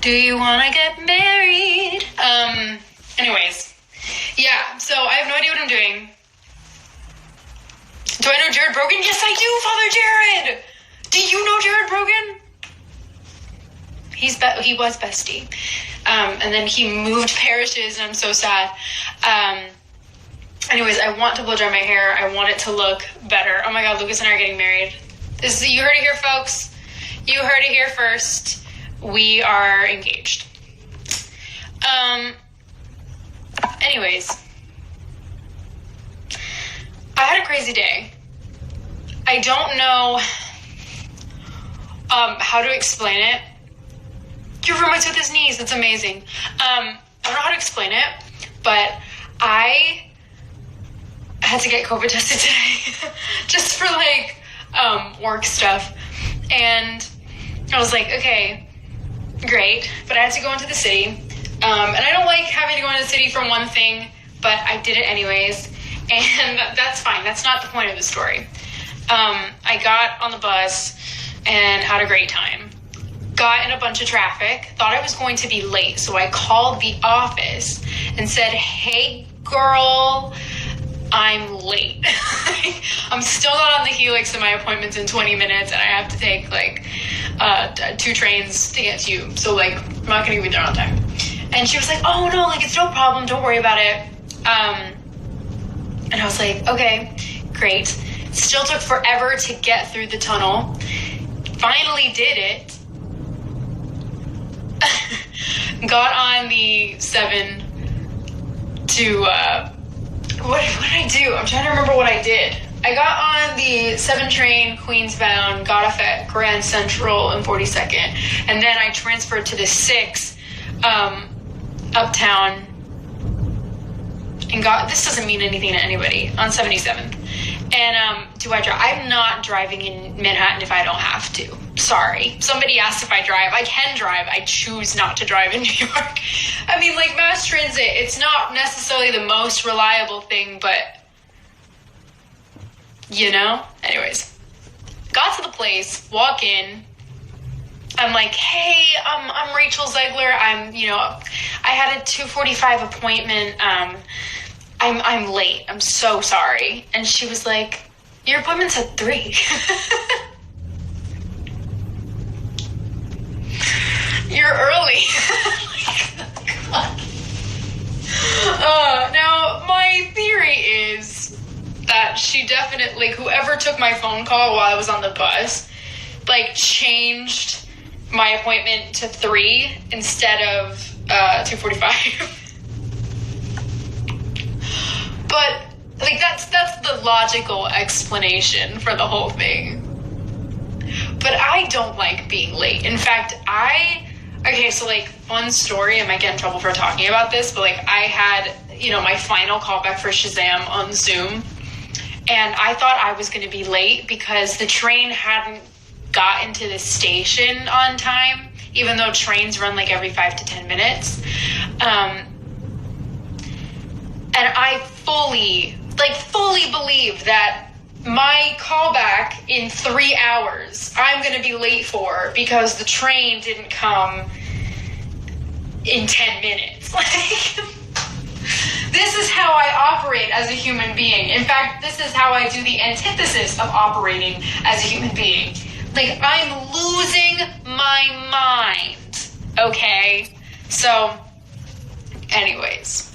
Do you want to get married? Anyways. Yeah, so I have no idea what I'm doing. Do I know Jared Brogan? Yes, I do, Father Jared! Do you know Jared Brogan? He was bestie. And then he moved parishes, and I'm so sad. Anyways, I want to blow dry my hair. I want it to look better. Oh my God, Lucas and I are getting married. You heard it here, folks. You heard it here first. We are engaged. Anyways. I had a crazy day. I don't know how to explain it. Your roommate's with his niece. It's amazing. I don't know how to explain it, but I had to get COVID tested today just for work stuff. And I was like, okay, great. But I had to go into the city. And I don't like having to go into the city for one thing, but I did it anyways. And that's fine. That's not the point of the story. I got on the bus and had a great time. Got in a bunch of traffic, thought I was going to be late, so I called the office and said, hey, girl, I'm late. I'm still not on the Helix and my appointment's in 20 minutes, and I have to take, 2 trains to get to you, so, I'm not going to be there on time. And she was like, oh, no, it's no problem, don't worry about it. And I was like, okay, great. Still took forever to get through the tunnel. Finally did it. Got on the 7 to, what did I do? I'm trying to remember what I did. I got on the 7 train, Queensbound, got off at Grand Central and 42nd, and then I transferred to the 6, Uptown, and this doesn't mean anything to anybody, on 77th. And do I drive? I'm not driving in Manhattan if I don't have to. Sorry. Somebody asked if I drive. I can drive. I choose not to drive in New York. I mean, mass transit, it's not necessarily the most reliable thing, but, Anyways, got to the place, walk in. I'm like, hey, I'm Rachel Zegler. I had a 2:45 appointment. I'm late. I'm so sorry. And she was like, your appointment's at 3. You're early. Now, my theory is that she definitely, whoever took my phone call while I was on the bus, changed my appointment to 3 instead of 2:45. But, that's the logical explanation for the whole thing. But I don't like being late. In fact, fun story, I might get in trouble for talking about this, but, I had, my final callback for Shazam on Zoom, and I thought I was going to be late because the train hadn't gotten to the station on time, even though trains run, every 5 to 10 minutes. And I fully believe that my callback in 3 hours, I'm going to be late for because the train didn't come in 10 minutes. This is how I operate as a human being. In fact, this is how I do the antithesis of operating as a human being. I'm losing my mind. Okay? So, anyways.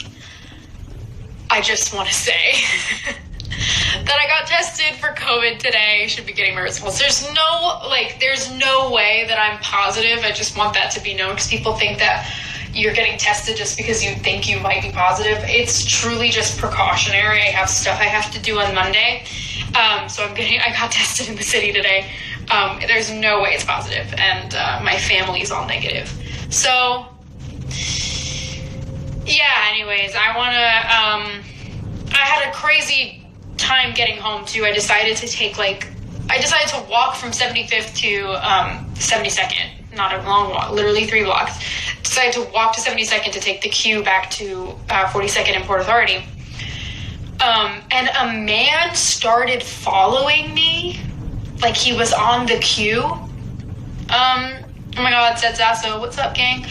I just want to say that I got tested for COVID today. Should be getting my results. There's no way that I'm positive. I just want that to be known because people think that you're getting tested just because you think you might be positive. It's truly just precautionary. I have stuff I have to do on Monday. So I got tested in the city today. There's no way it's positive, and my family's all negative. So, yeah, anyways, I had a crazy time getting home, too. I decided to walk from 75th to 72nd. Not a long walk, literally 3 blocks. Decided to walk to 72nd to take the Q back to 42nd and Port Authority. And a man started following me, he was on the queue. Oh my god, said Zasso. What's up, gang?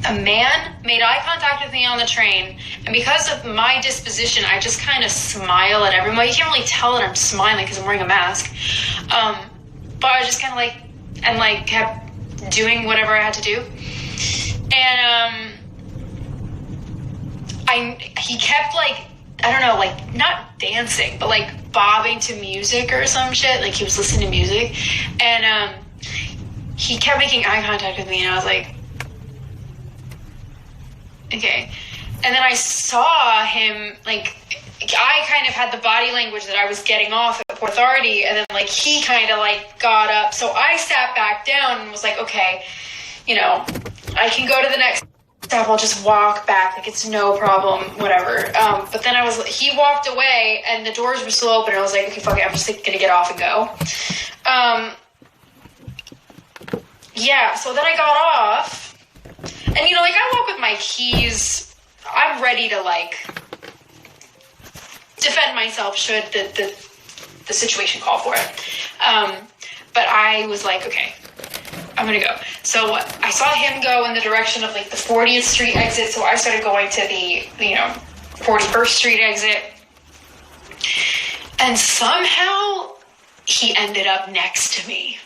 A man made eye contact with me on the train, and because of my disposition, I just kind of smile at everyone. You can't really tell that I'm smiling because I'm wearing a mask. But I just kind of kept doing whatever I had to do. And, he kept I don't know, not dancing, but bobbing to music or some shit. He was listening to music. And, he kept making eye contact with me, and I was like, okay. And then I saw him, I kind of had the body language that I was getting off at Port Authority, and then, he kind of, got up. So I sat back down and was like, okay, I can go to the next stop. I'll just walk back. It's no problem, whatever. But then he walked away, and the doors were still open, and I was like, okay, fuck it, I'm just, gonna get off and go. Yeah, so then I got off, and, I walk with my keys. I'm ready to, defend myself should the situation call for it. But I was like, okay, I'm gonna go. So I saw him go in the direction of, the 40th Street exit, so I started going to the, 41st Street exit. And somehow he ended up next to me.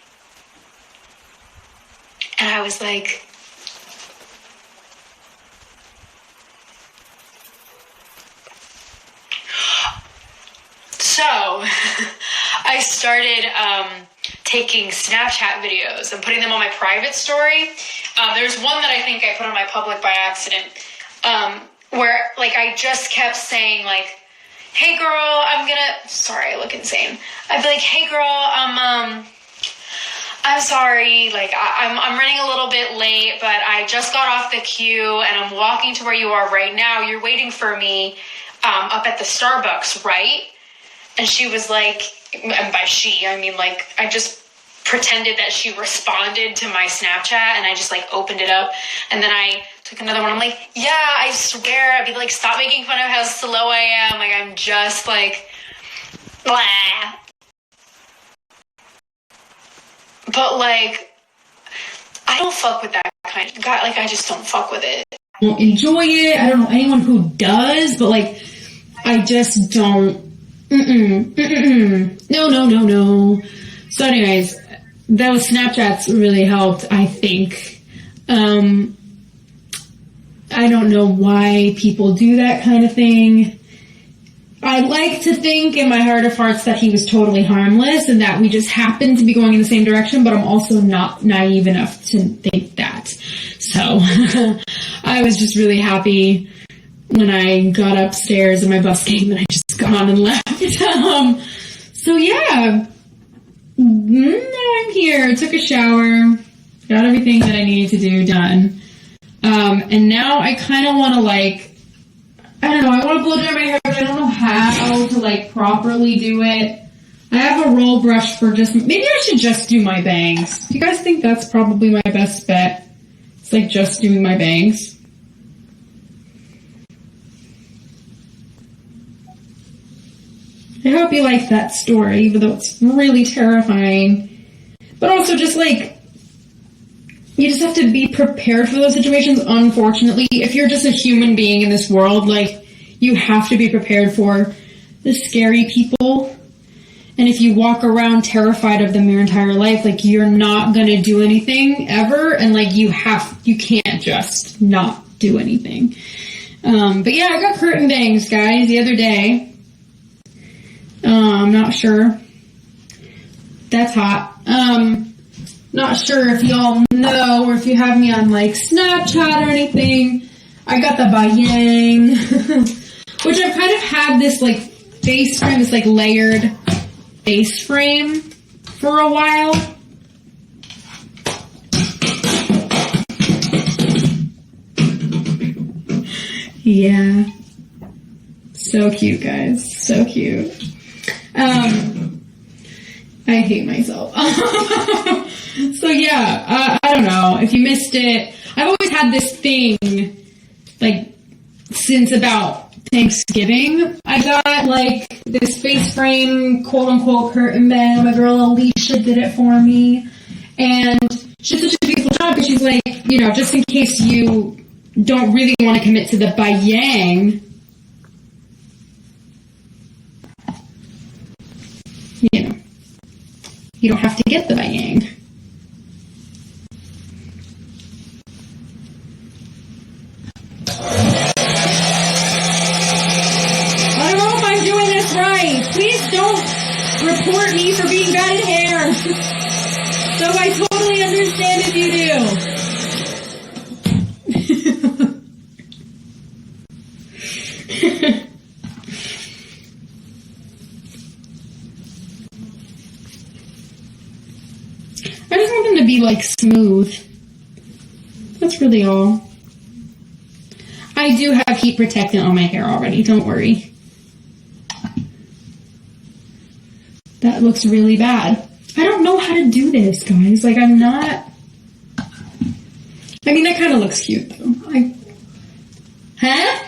And I was like, so I started taking Snapchat videos and putting them on my private story. There's one that I think I put on my public by accident, where I just kept saying hey girl, sorry, I look insane. I'd be like, hey girl, I'm sorry, I'm running a little bit late, but I just got off the queue and I'm walking to where you are right now. You're waiting for me up at the Starbucks, right? And she was like, and by she, I mean I just pretended that she responded to my Snapchat, and I just opened it up, and then I took another one. I'm like, yeah, I swear. I'd be stop making fun of how slow I am. I'm just blah. But, I don't fuck with that kind of guy. I just don't fuck with it. I don't enjoy it. I don't know anyone who does, but, I just don't. No. So anyways, those Snapchats really helped, I think. I don't know why people do that kind of thing. I like to think in my heart of hearts that he was totally harmless and that we just happened to be going in the same direction, but I'm also not naive enough to think that. So I was just really happy when I got upstairs and my bus came and I just got on and left. So yeah, now I'm here, took a shower, got everything that I needed to do done. And now I kind of want to I don't know, I want to blow dry my hair, but I don't know how to properly do it. I have a roll brush for maybe I should just do my bangs. Do you guys think that's probably my best bet? It's just doing my bangs. I hope you like that story, even though it's really terrifying. But also just you just have to be prepared for those situations, unfortunately. If you're just a human being in this world, you have to be prepared for the scary people. And if you walk around terrified of them your entire life, you're not gonna do anything ever, and you can't just not do anything. But yeah, I got curtain bangs, guys, the other day. I'm not sure. That's hot. Not sure if y'all know or if you have me on Snapchat or anything. I got the Bayang, which I've kind of had this face frame, this layered face frame for a while. Yeah. So cute, guys. So cute. I hate myself. So yeah, I don't know. If you missed it, I've always had this thing, since about Thanksgiving. I got, this face frame, quote-unquote, curtain band. My girl Alicia did it for me. And she did such a beautiful job, but she's like, you know, just in case you don't really want to commit to the Bayang, you know, you don't have to get the Bayang. I don't know if I'm doing this right. Please don't report me for being bad at hair. So I totally understand if you do. I just want them to be like smooth. That's really all. I do have heat protectant on my hair already, don't worry. That looks really bad. I don't know how to do this, guys. Like, I'm not... I mean, that kind of looks cute, though. Huh?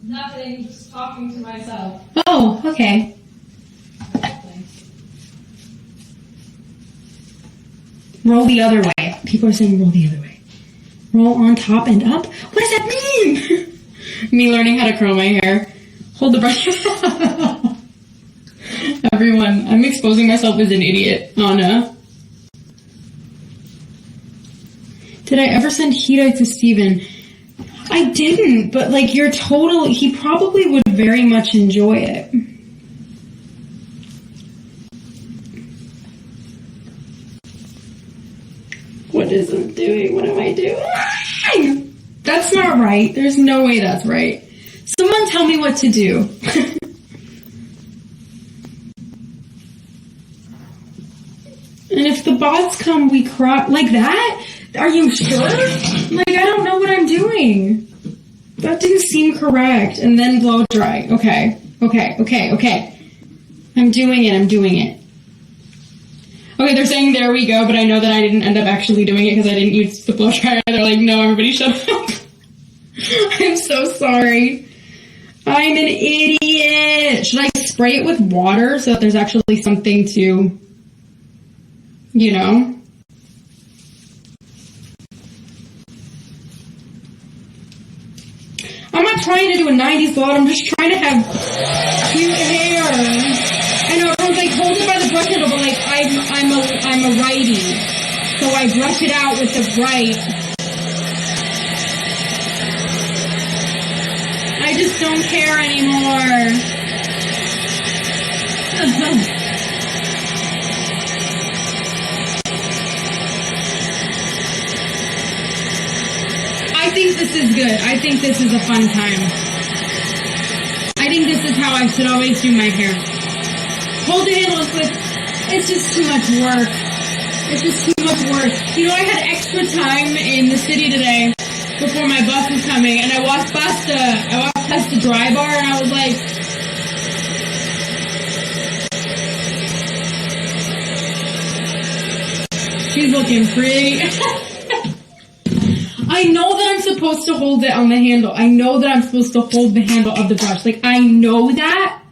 Nothing, just talking to myself. Oh, okay. Roll the other way. People are saying roll the other way. Roll on top and up? What does that mean? Me learning how to curl my hair. Hold the brush. Everyone, I'm exposing myself as an idiot. Anna. Did I ever send Hito to Steven? I didn't, but like he probably would very much enjoy it. What is it doing? What am I doing? That's not right. There's no way that's right. Someone tell me what to do. And if the bots come, we cry like that? Are you sure? Like, I don't know what I'm doing. That didn't seem correct. And then blow dry. Okay. I'm doing it. Okay, they're saying there we go, but I know that I didn't end up actually doing it because I didn't use the blow dryer. They're like, no, everybody shut up. I'm so sorry. I'm an idiot. Should I spray it with water so that there's actually something to, you know? I'm not trying to do a 90s blot. I'm just trying to have cute hair. I know everyone's like, hold it by the brush handle, but like, I'm a righty. So I brush it out with the right. I just don't care anymore. I think this is good. I think this is a fun time. I think this is how I should always do my hair. Hold the handle and flip. It's just too much work. You know, I had extra time in the city today before my bus was coming, and I walked past the dry bar, and I was like, she's looking pretty. I know that I'm supposed to hold it on the handle. I know that I'm supposed to hold the handle of the brush. Like, I know that,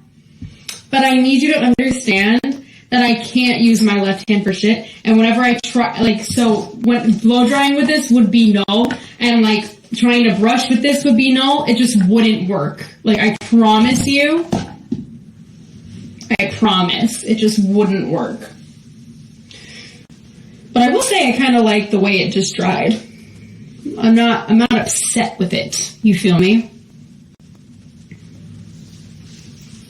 but I need you to understand that I can't use my left hand for shit. And whenever I try, like, so when blow drying with this would be no, and like trying to brush with this would be no, it just wouldn't work. Like, I promise you, it just wouldn't work. But I will say I kind of like the way it just dried. I'm not upset with it. You feel me?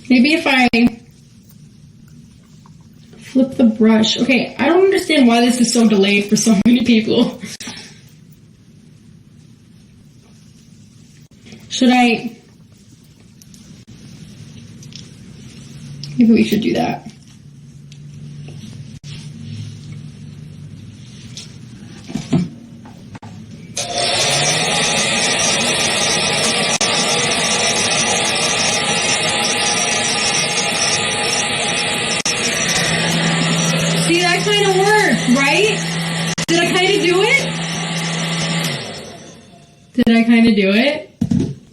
Maybe if I flip the brush. Okay, I don't understand why this is so delayed for so many people. Should I? Maybe we should do that. Do it?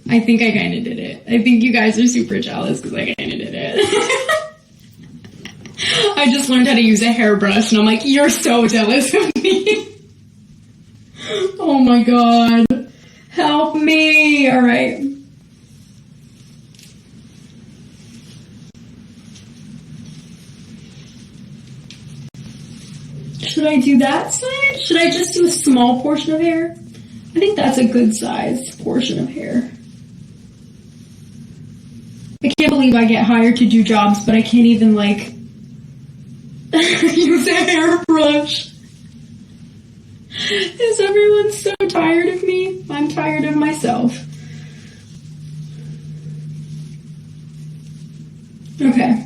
I think I kind of did it. I think you guys are super jealous because I kind of did it. I I just learned how to use a hairbrush, and I'm like, you're so jealous of me. Oh my god. Help me. All right. Should I do that side? Should I just do a small portion of hair? I think that's a good size portion of hair. I can't believe I get hired to do jobs, but I can't even, like, use a hairbrush. Is everyone so tired of me? I'm tired of myself. Okay.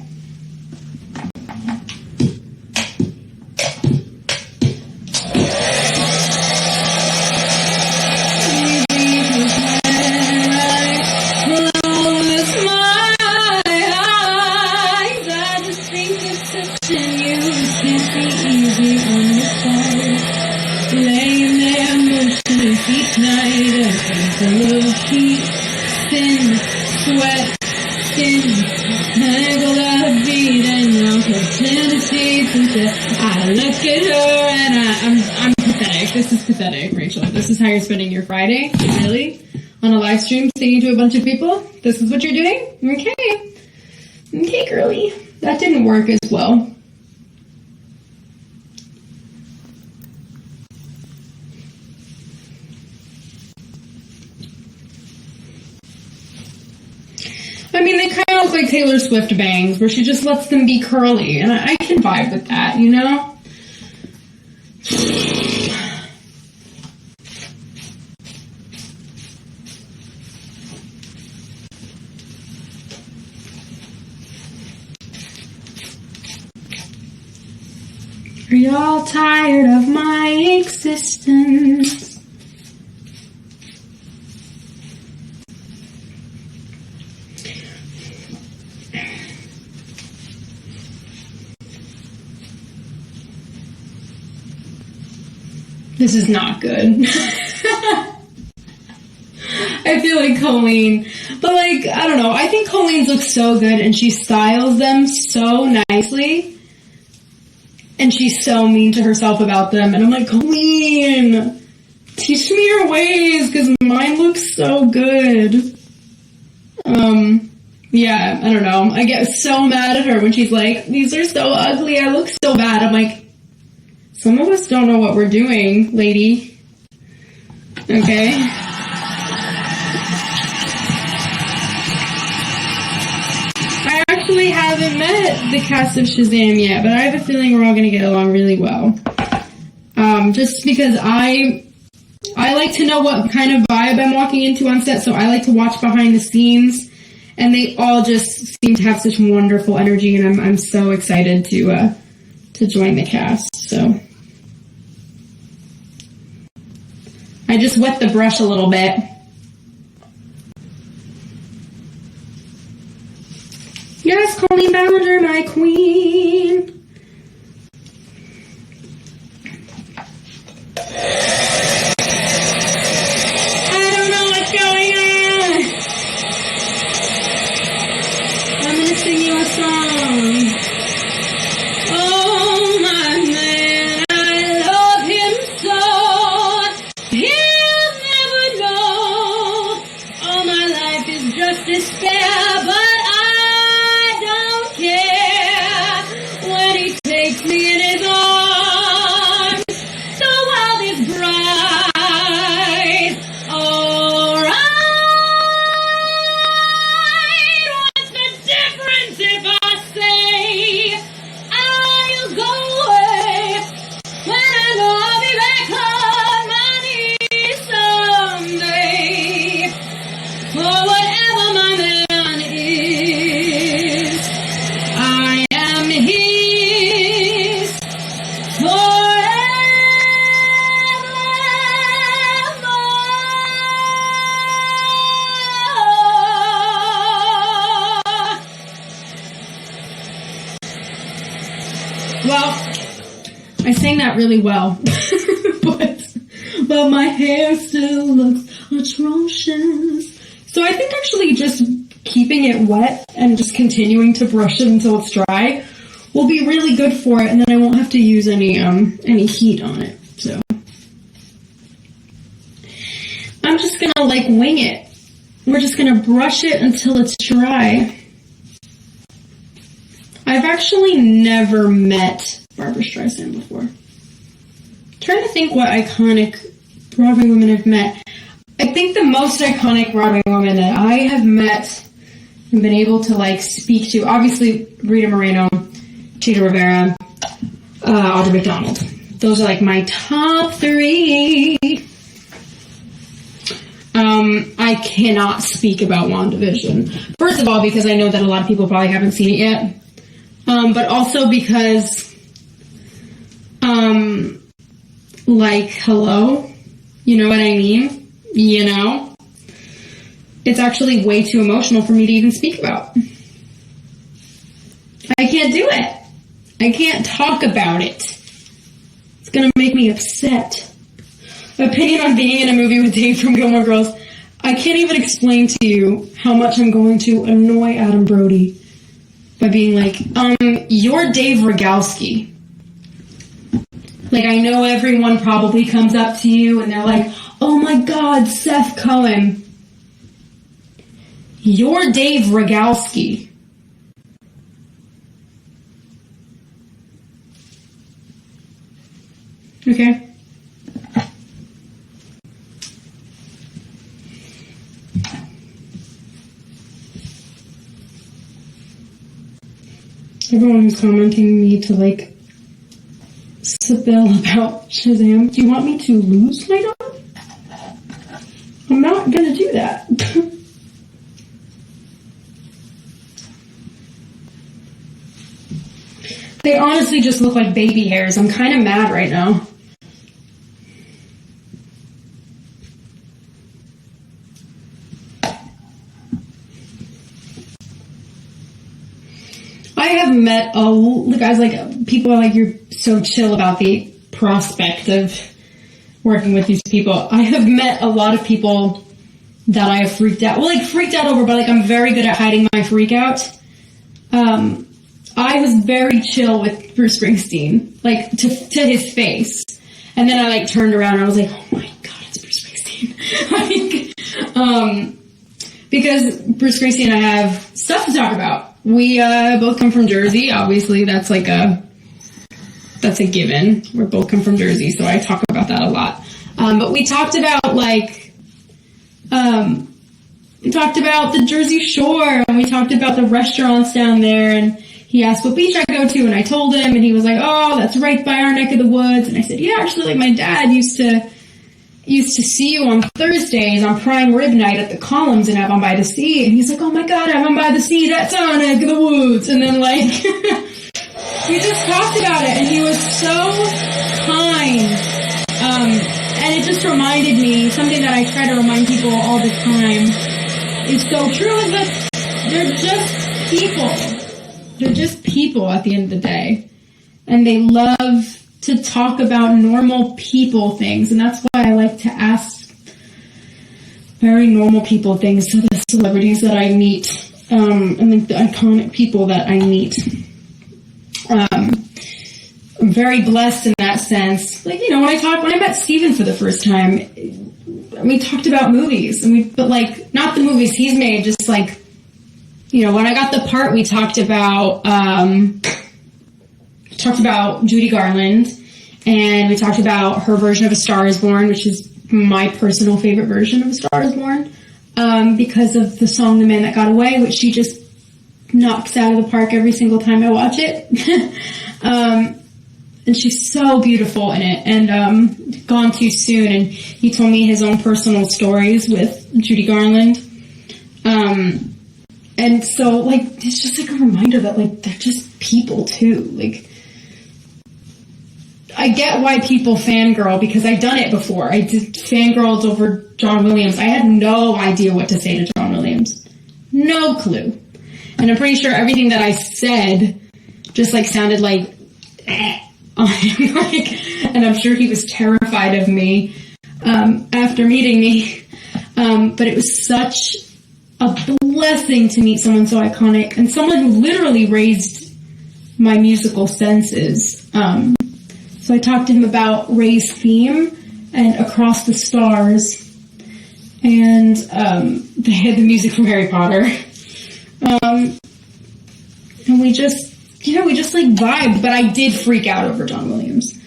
This is pathetic, Rachel. This is how you're spending your Friday? Really? On a live stream singing to a bunch of people? This is what you're doing? Okay. Okay, girly. That didn't work as well. I mean, they kind of look like Taylor Swift bangs, where she just lets them be curly, and I can vibe with that, you know? Are y'all tired of my existence? This is not good. I feel like Colleen, but like, I don't know, I think Colleen's look so good and she styles them so nicely. And she's so mean to herself about them. And I'm like, Colleen, teach me your ways, because mine looks so good. Yeah, I don't know. I get so mad at her when she's like, these are so ugly, I look so bad. I'm like, some of us don't know what we're doing, lady. Okay? I actually haven't met the cast of Shazam yet, but I have a feeling we're all going to get along really well. Just because I like to know what kind of vibe I'm walking into on set, so I like to watch behind the scenes, and they all just seem to have such wonderful energy, and I'm so excited to join the cast, so. I just wet the brush a little bit. Yes, Colleen Ballinger, my queen. I don't know what's going on. I'm gonna sing you a song. Oh, my man, I love him so. He'll never know. All my life is just despair, but takes me in his arms. The world is bright. Alright. What's the difference if I say I'll go away when I know I'll be back on my knees someday? For whatever my man is, I am his. Well, I sang that really well, but my hair still looks atrocious. So I think actually just keeping it wet and just continuing to brush it until it's dry will be really good for it, and then I won't have to use any heat on it. So I'm just gonna like wing it. We're just gonna brush it until it's dry. I've actually never met Barbra Streisand before. I'm trying to think what iconic Broadway women I've met. I think the most iconic Broadway woman that I have met and been able to like speak to, obviously Rita Moreno, Chita Rivera, Audra McDonald. Those are like my top 3. I cannot speak about WandaVision. First of all, because I know that a lot of people probably haven't seen it yet. But also because, like, hello? You know what I mean? You know? It's actually way too emotional for me to even speak about. I can't do it. I can't talk about it. It's gonna make me upset. Opinion on being in a movie with Dave from Gilmore Girls. I can't even explain to you how much I'm going to annoy Adam Brody by being like, you're Dave Rogalski. Like, I know everyone probably comes up to you and they're like, oh my god, Seth Cohen. You're Dave Rogalski. Okay? Everyone was commenting me to, like, spill about Shazam. Do you want me to lose my dog? I'm not gonna do that. They honestly just look like baby hairs. I'm kind of mad right now. I have met the guys, like, people are like, you're so chill about the prospect of working with these people. I have met a lot of people that I have freaked out. Well, like, freaked out over, but, like, I'm very good at hiding my freak out. I was very chill with Bruce Springsteen, like, to his face. And then I, like, turned around and I was like, oh my god, it's Bruce Springsteen. Like, because Bruce Springsteen and I have stuff to talk about. We both come from Jersey. Obviously, that's a given. We both come from Jersey, so I talk about that a lot. But we talked about, like, we talked about the Jersey Shore, and we talked about the restaurants down there, and he asked what beach I go to, and I told him, and he was like, oh, that's right by our neck of the woods. And I said, yeah, actually, like, my dad used to see you on Thursdays on Prime Rib Night at the Columns in Avon by the Sea. And he's like, oh my god, Avon by the Sea, that's our neck of the woods. And then, like, we just talked about it, and he was so kind. And it just reminded me, something that I try to remind people all the time is so true, is that they're just people. They're just people at the end of the day. And they love to talk about normal people things, and that's why I like to ask very normal people things to the celebrities that I meet, and like the iconic people that I meet. I'm very blessed in that sense. Like, you know, when I met Steven for the first time, we talked about movies, but like, not the movies he's made, just like, you know, when I got the part, we talked about Judy Garland, and we talked about her version of A Star is Born, which is my personal favorite version of A Star is Born, because of the song The Man That Got Away, which she just knocks out of the park every single time I watch it. And she's so beautiful in it, and gone too soon, and he told me his own personal stories with Judy Garland. And so, like, it's just like a reminder that, like, they're just people too. Like, I get why people fangirl, because I've done it before. I did fangirls over John Williams. I had no idea what to say to John Williams. No clue. And I'm pretty sure everything that I said just, like, sounded like, on him. Like, and I'm sure he was terrified of me after meeting me. But it was such a blessing to meet someone so iconic, and someone who literally raised my musical senses. So I talked to him about Ray's theme and Across the Stars, and they had the music from Harry Potter. And we just like vibed, but I did freak out over John Williams.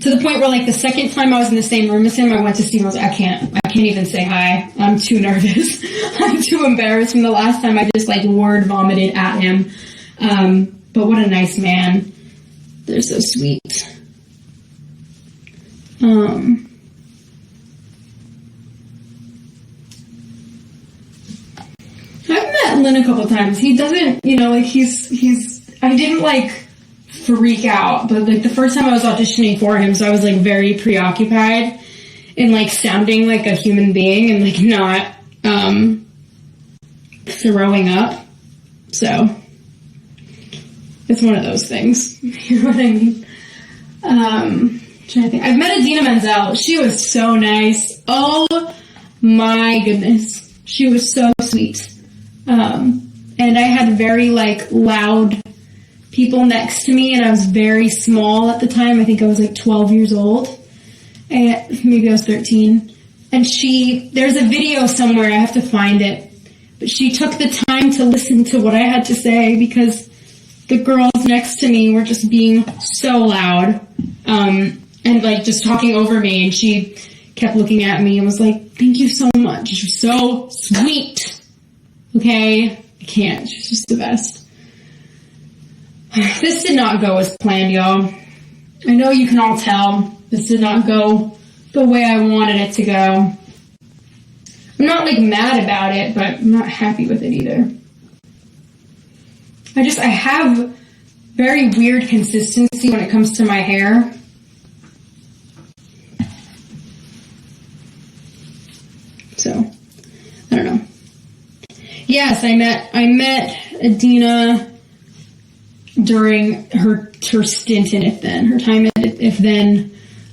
To the point where, like, the second time I was in the same room as him, I went to see him, I was like, I can't even say hi. I'm too nervous. I'm too embarrassed. From the last time I just, like, word vomited at him. But what a nice man. They're so sweet. I've met Lynn a couple times. He doesn't, like, I didn't, like, freak out, but, like, the first time I was auditioning for him, so I was, like, very preoccupied in, like, sounding like a human being and, like, not, throwing up. So, it's one of those things. You know what I mean? Trying to think. I've met Idina Menzel. She was so nice. Oh my goodness. She was so sweet. And I had very, like, loud people next to me, and I was very small at the time. I think I was, like, 12 years old. And maybe I was 13. And there's a video somewhere, I have to find it. But she took the time to listen to what I had to say, because the girls next to me were just being so loud. And, like, just talking over me, and she kept looking at me and was like, thank you so much. You're so sweet. Okay? I can't. She's just the best. This did not go as planned, y'all. I know you can all tell. This did not go the way I wanted it to go. I'm not, like, mad about it, but I'm not happy with it either. I have very weird consistency when it comes to my hair. So, I don't know. Yes, I met Idina during her stint in If Then, her time at If Then.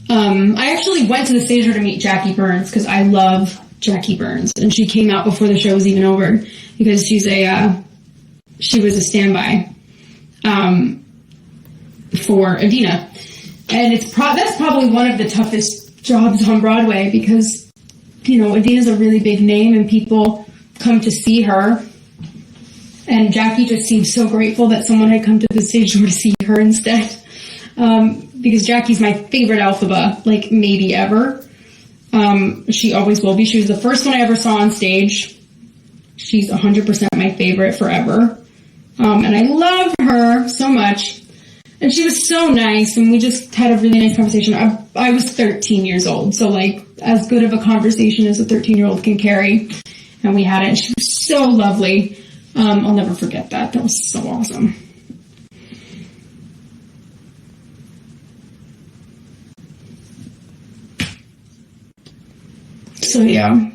I actually went to the stage to meet Jackie Burns, because I love Jackie Burns, and she came out before the show was even over, because she was a standby for Idina. And that's probably one of the toughest jobs on Broadway, because, Idina's a really big name and people come to see her. And Jackie just seemed so grateful that someone had come to the stage door to see her instead. Because Jackie's my favorite Elphaba, like, maybe ever. She always will be. She was the first one I ever saw on stage. She's 100% my favorite forever. And I love her so much. And she was so nice, and we just had a really nice conversation. I was 13 years old, so, like, as good of a conversation as a 13-year-old can carry. And we had it, and she was so lovely. I'll never forget that. That was so awesome. So, yeah.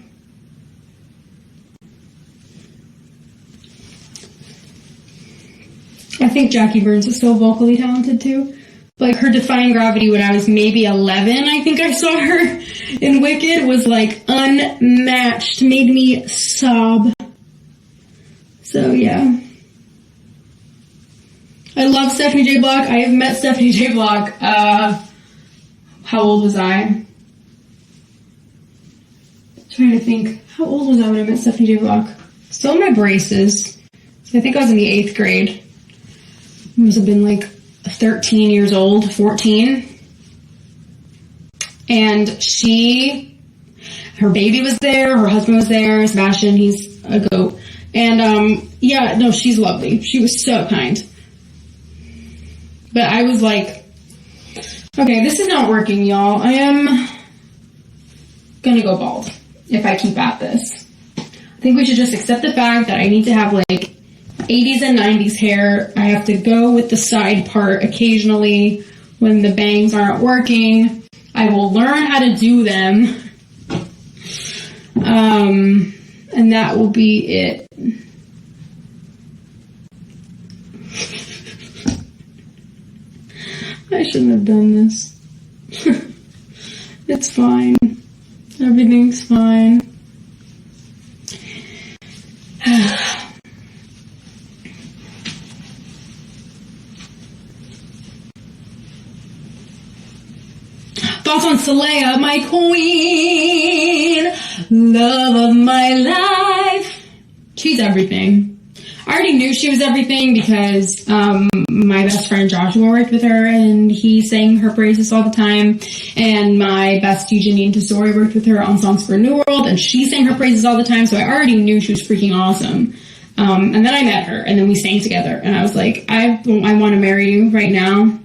I think Jackie Burns is so vocally talented, too. Like, her Defying Gravity when I was maybe 11, I think I saw her in Wicked, was, like, unmatched. Made me sob. So, yeah. I love Stephanie J. Block. I have met Stephanie J. Block. How old was I? I'm trying to think. How old was I when I met Stephanie J. Block? Still in my braces. So I think I was in the 8th grade. I must have been like 13 years old, 14. And her baby was there, her husband was there, Sebastian, he's a goat. And, she's lovely. She was so kind. But I was like, okay, this is not working, y'all. I am gonna go bald if I keep at this. I think we should just accept the fact that I need to have, like, 80s and 90s hair. I have to go with the side part occasionally when the bangs aren't working. I will learn how to do them. And that will be it. I shouldn't have done this. It's fine. Everything's fine. Thoughts on Saleha, my queen, love of my life. She's everything. I already knew she was everything because my best friend Joshua worked with her and he sang her praises all the time. And my bestie Janine Tesori worked with her on Songs for a New World and she sang her praises all the time. So I already knew she was freaking awesome. And then I met her and then we sang together and I was like, I want to marry you right now.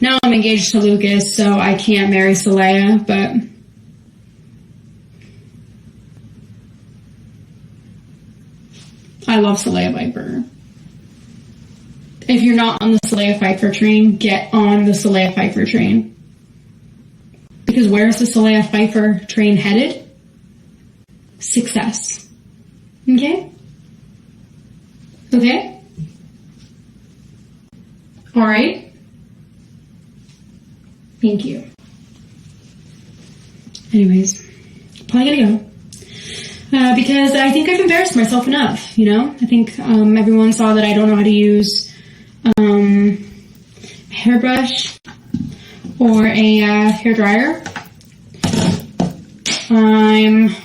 Now I'm engaged to Lucas, so I can't marry Saleha, but I love Saleha Viper. If you're not on the Saleha Viper train, get on the Saleha Viper train. Because where is the Saleha Viper train headed? Success. Okay? Okay? Alright? Thank you. Anyways, probably gonna go. Because I think I've embarrassed myself enough, you know? I think everyone saw that I don't know how to use a hairbrush or a hair dryer. I'm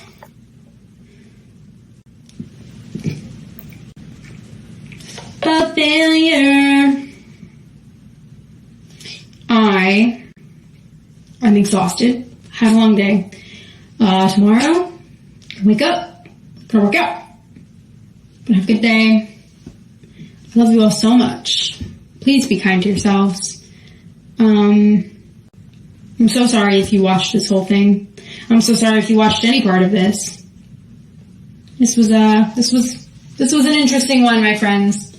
a failure. I'm exhausted. Had a long day. Tomorrow, wake up, gonna work out. Gonna have a good day. I love you all so much. Please be kind to yourselves. I'm so sorry if you watched this whole thing. I'm so sorry if you watched any part of this. This was an interesting one, my friends.